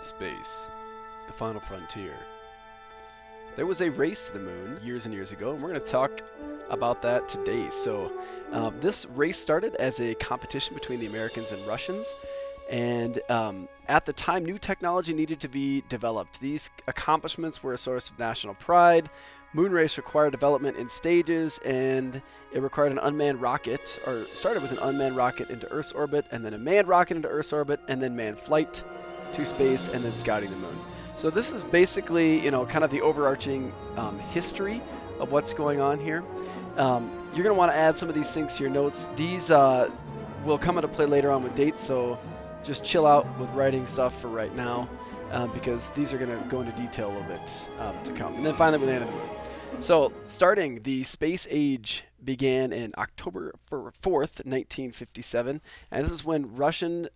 Space, the final frontier. There was a race to the moon years and years ago, and we're going to talk about that today. This race started as a competition between the Americans and Russians, and at the time, new technology needed to be developed. These accomplishments were a source of national pride. Moon race required development in stages, and it required an unmanned rocket, or started with an unmanned rocket into Earth's orbit, and then a manned rocket into Earth's orbit, and then manned flight to space, and then scouting the moon. So this is basically, kind of the overarching history of what's going on here. You're going to want to add some of these things to your notes. These will come into play later on with dates, so just chill out with writing stuff for right now, because these are going to go into detail a little bit to come. And then finally, we land on the moon. So starting, the space age began in October 4th, 1957, and this is when Russian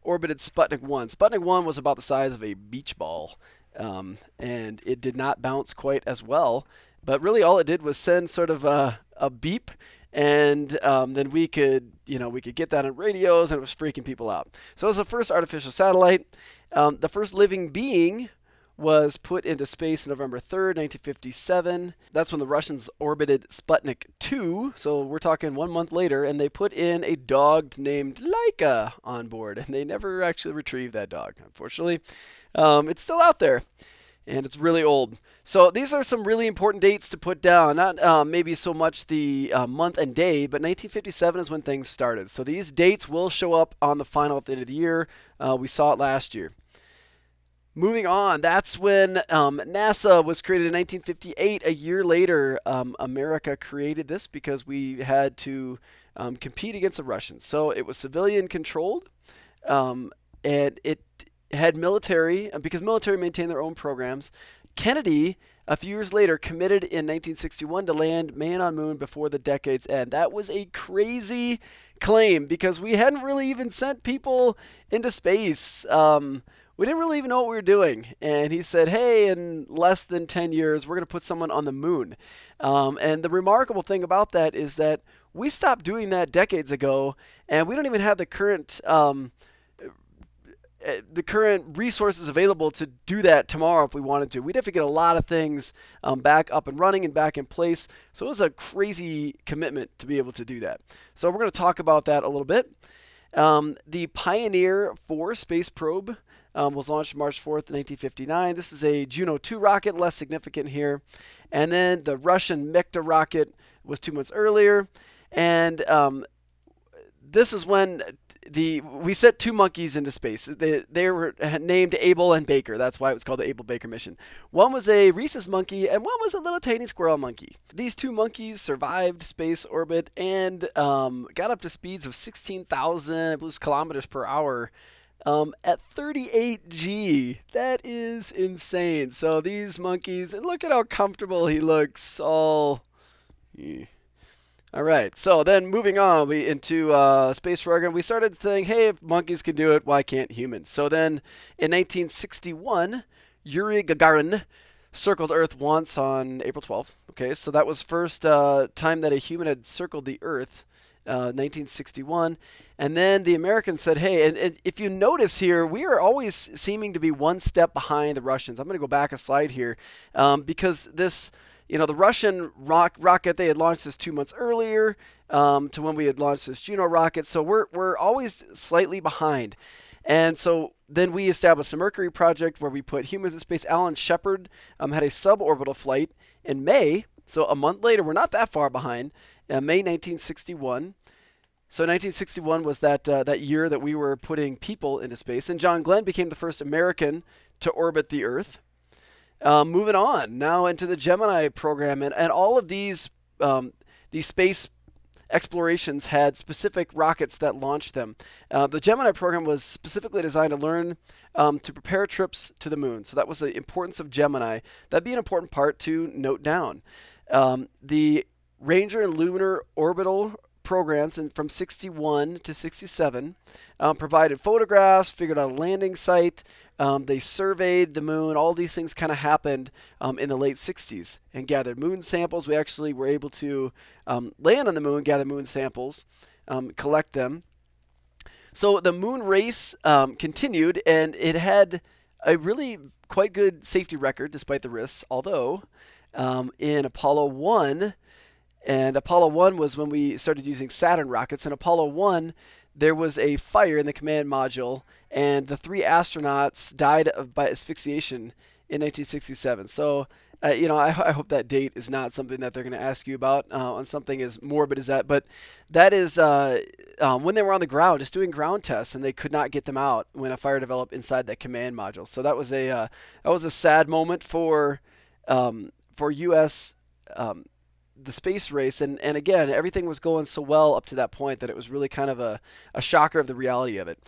orbited Sputnik 1. Sputnik 1 was about the size of a beach ball, and it did not bounce quite as well, but really all it did was send sort of a beep, and then we could get that on radios, and it was freaking people out. So it was the first artificial satellite. The first living being was put into space November 3rd, 1957. That's when the Russians orbited Sputnik 2, so we're talking 1 month later, and they put in a dog named Laika on board, and they never actually retrieved that dog, unfortunately. It's still out there, and it's really old. So these are some really important dates to put down, not maybe so much the month and day, but 1957 is when things started. So these dates will show up on the final at the end of the year. We saw it last year. Moving on, that's when NASA was created in 1958. A year later, America created this because we had to compete against the Russians. So it was civilian controlled, and it had military, because military maintained their own programs. Kennedy, a few years later, committed in 1961 to land man on moon before the decade's end. That was a crazy claim because we hadn't really even sent people into space. We didn't really even know what we were doing. And he said, hey, in less than 10 years, we're going to put someone on the moon. And the remarkable thing about that is that we stopped doing that decades ago, and we don't even have the current resources available to do that tomorrow if we wanted to. We'd have to get a lot of things back up and running and back in place. So it was a crazy commitment to be able to do that. So we're going to talk about that a little bit. The Pioneer 4 space probe was launched March 4th, 1959. This is a Juno 2 rocket, less significant here. And then the Russian Mekta rocket was 2 months earlier. And this is when we sent two monkeys into space. They were named Abel and Baker. That's why it was called the Abel-Baker mission. One was a rhesus monkey, and one was a little tiny squirrel monkey. These two monkeys survived space orbit and got up to speeds of 16,000 kilometers per hour at 38G. That is insane. So these monkeys, and look at how comfortable he looks. All right, so then moving on into space program, we started saying, hey, if monkeys can do it, why can't humans? So then in 1961, Yuri Gagarin circled Earth once on April 12th. Okay, so that was first time that a human had circled the Earth, 1961. And then the Americans said, hey, and if you notice here, we are always seeming to be one step behind the Russians. I'm going to go back a slide here because this... the Russian rocket, they had launched this 2 months earlier to when we had launched this Juno rocket. So we're always slightly behind. And so then we established a Mercury project where we put humans in space. Alan Shepard had a suborbital flight in May. So a month later, we're not that far behind, May 1961. So 1961 was that year that we were putting people into space. And John Glenn became the first American to orbit the Earth. Moving on now into the Gemini program, and all of these space explorations had specific rockets that launched them. The Gemini program was specifically designed to learn to prepare trips to the moon. So that was the importance of Gemini. That'd be an important part to note down. The Ranger and Lunar orbital programs from 61 to 67 provided photographs, figured out a landing site. They surveyed the moon. All these things kind of happened in the late 60s and gathered moon samples. We actually were able to land on the moon, gather moon samples, collect them. So the moon race continued, and it had a really quite good safety record despite the risks. Although in Apollo 1, and Apollo 1 was when we started using Saturn rockets. In Apollo 1, there was a fire in the command module, and the three astronauts died by asphyxiation in 1967. So, I hope that date is not something that they're going to ask you about on something as morbid as that. But that is when they were on the ground, just doing ground tests, and they could not get them out when a fire developed inside that command module. So that was a sad moment for U.S. The space race, and again, everything was going so well up to that point that it was really kind of a shocker of the reality of it.